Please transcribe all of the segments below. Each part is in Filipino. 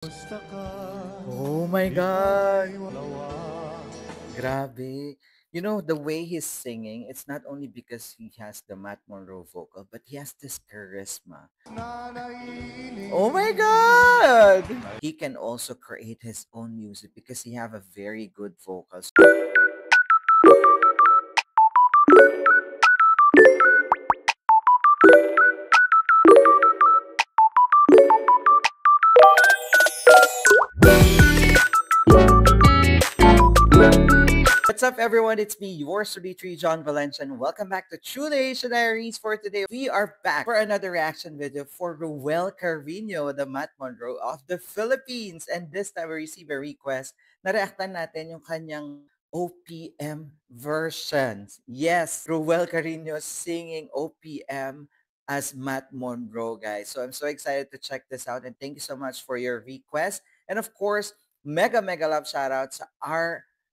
Oh my God! Grabe. You know, the way he's singing, it's not only because he has the Matt Monroe vocal, but he has this charisma. Oh my God! He can also create his own music because he have a very good vocals. What's up, everyone? It's me, yours 33, John Valencia, and welcome back to True Asian Diaries. For today, we are back for another reaction video for Ruel Carino, the Matt Monroe of the Philippines. And this time, we receive a request na reactan natin yung kanyang OPM versions. Yes, Ruel Carino singing OPM as Matt Monroe, guys. So I'm so excited to check this out, and thank you so much for your request. And of course, mega love shoutout sa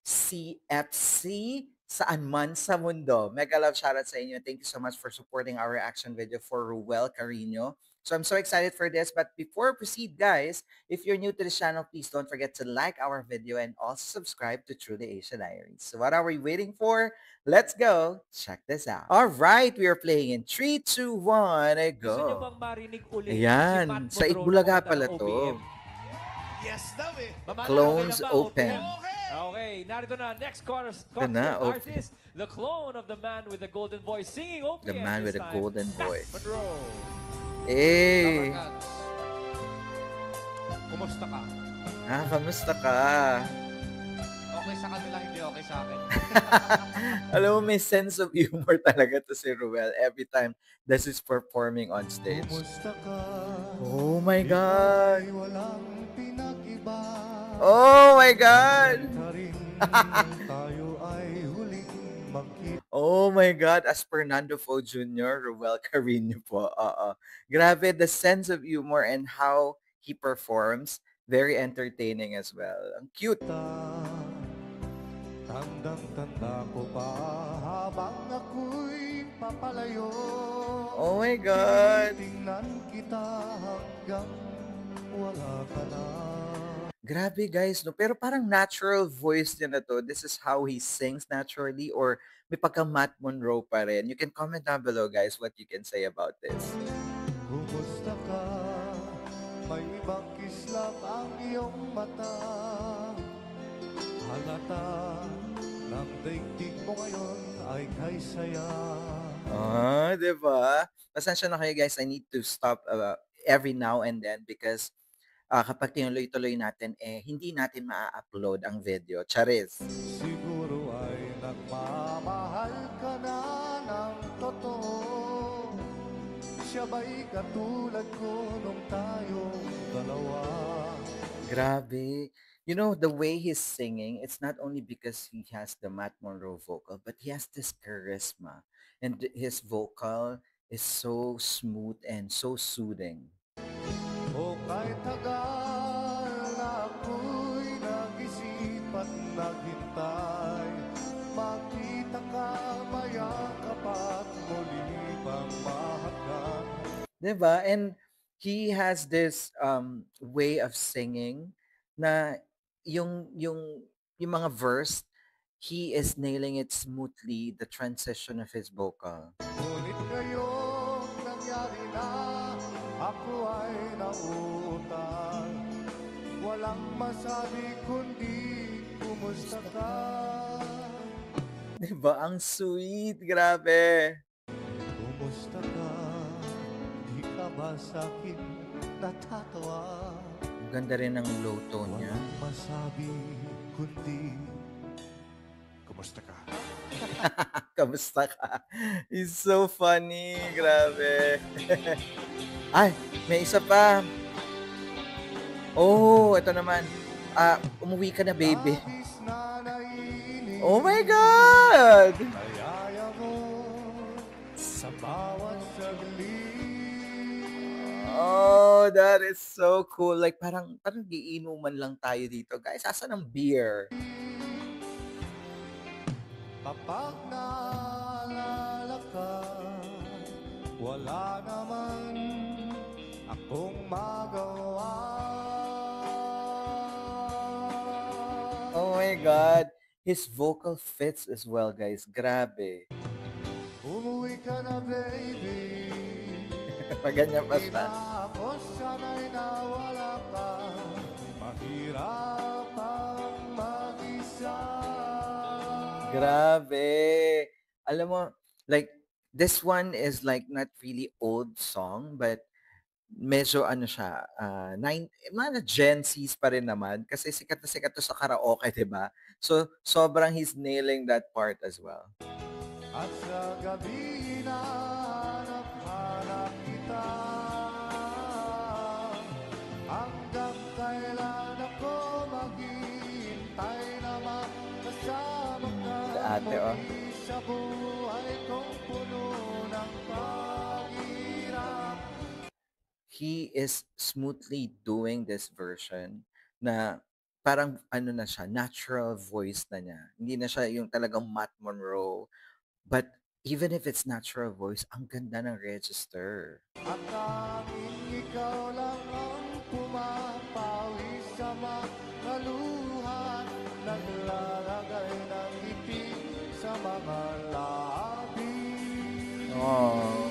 CFC saan man sa mundo. Mega love shoutout sa inyo. Thank you so much for supporting our reaction video for Ruel Carino. So I'm so excited for this. But before we proceed, guys, if you're new to the channel, please don't forget to like our video and also subscribe to Truly Asia Diaries. So what are we waiting for? Let's go. Check this out. All right, we are playing in 3, 2, 1, and Gusto nyo go. bang marinig uli si Ayan, Matt sa Monroe na Itbulaga kumanta ng pala OPM? to. Yes daw eh. Mamana, okay lang Clones ba? Open. OPM? Okay, narito na. Next Ito na, artist, the clone of the man with the golden voice, singing The OPM man this with a time, golden Matt voice. Monroe. Eh, Kumusta ka? kamusta ka? Okay sa kanila, hindi okay sa akin. Alam mo, may sense of humor talaga to si Ruel every time this is performing on stage. Oh my God! Oh my God! Oh my God, as Fernando Fo Jr., Ruel Carino po. Grabe, the sense of humor and how he performs, very entertaining as well. Ang cute. Tandang-tanda ko pa habang ako'y papalayo. Oh my God! Tingnan kita hanggang wala ka na. Grabe guys, no? Pero parang natural voice niya na to. This is how he sings naturally or may pagka Matt Monroe pa rin. You can comment down below guys what you can say about this. Kumusta ka? May ibang kislap ang iyong mata. Halata ng daigdig mo ngayon ay kay saya. Diba? Pasensya na kayo guys. I need to stop every now and then because kapag tinuloy-tuloy natin, hindi natin maa-upload ang video. Charis. Siguro ay nagmamahal ka na ng totoo. Siya ba'y katulad ko nung tayong dalawa? Grabe. You know, the way he's singing, it's not only because he has the Matt Monroe vocal, but he has this charisma. And his vocal is so smooth and so soothing. O kahit tagal na ako'y nag-isip at naghintay, makita ka, mayakap at muli pang mahagkan. Diba? And he has this way of singing na yung mga verse, he is nailing it smoothly, the transition of his vocal. Ngunit ngayong nangyari na, ako ay nauutang. Walang masabi kundi kumusta ka. Diba? Ang sweet. Grabe. Kumusta ka? Di ka ba sa'kin natatawa? Ang ganda rin ng low tone niya. Walang masabi kundi Kumusta ka? Kamusta ka? He's so funny. Grabe. Ay, may isa pa. Oh, ito naman. Umuwi ka na, baby. labis na naiinis. Oh my God! Kayaya mo sa bawat saglit. Oh, that is so cool. Like, parang giinuman lang tayo dito. Guys, asan ang beer? Kapag naalala ka, wala naman akong magawa. my God. His vocal fits as well, guys. Grabe. Umuwi ka na, baby. Maganyan pa Di siya. na ako sana'y nawala ka. Mahirap ang mag-isa. Grabe. Alam mo, like, this one is like not really old song, but medyo ano siya, mga Gen Zs pa rin naman kasi sikat to sa karaoke, 'di ba? So, sobrang he's nailing that part as well. At sa gabi na hanap kita, hanggang kailan ako maghihintay na makasama ka Si ate, oh. muli sa buhay kong puno ng paghirap. He is smoothly doing this version na parang ano na siya, natural voice na niya. Hindi na siya yung talagang Matt Monroe. But even if it's natural voice, ang ganda ng register. At tanging ikaw lang ang pumapawi sa mga luha, naglalagay ng ngiti sa mga labi. Oh.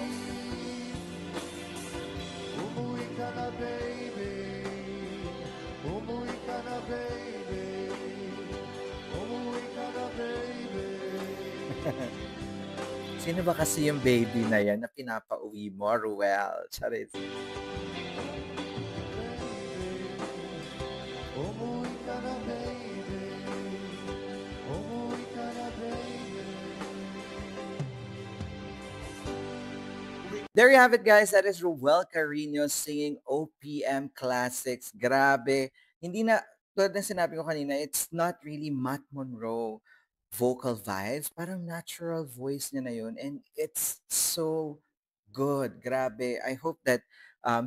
Umuwi ka na, baby. Umuwi ka na, baby. Umuwi ka na, baby. Sino ba kasi yung baby na yan na pinapauwi mo, Ruel? Charis. Umuwi ka na, baby. Umuwi ka na, baby. There you have it, guys. That is Ruel Carino singing OPM Classics. Grabe. Hindi na, tulad ng sinabi ko kanina, it's not really Matt Monroe vocal vibes. Parang natural voice niya na yun. And it's so good. Grabe. I hope that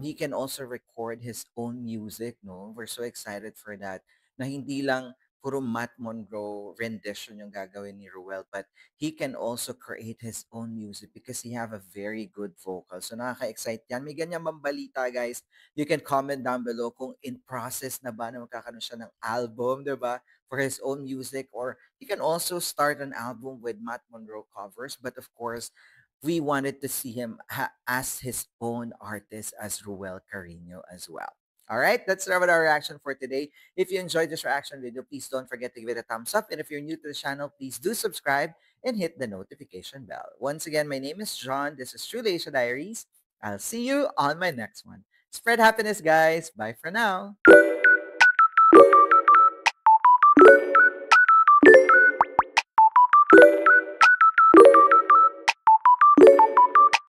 he can also record his own music, no? We're so excited for that. Na hindi lang puro Matt Monroe rendition yung gagawin ni Ruel, but he can also create his own music because he have a very good vocal. So nakaka-excite yan. May ganyan bang balita, guys? You can comment down below kung in process na ba na magkakaroon siya ng album, di ba? For his own music, or he can also start an album with Matt Monroe covers. But of course, we wanted to see him as his own artist as Ruel Carino as well. All right, that's our reaction for today. If you enjoyed this reaction video, please don't forget to give it a thumbs up. And if you're new to the channel, please do subscribe and hit the notification bell. Once again, my name is John. This is True Asia Diaries. I'll see you on my next one. Spread happiness, guys. Bye for now.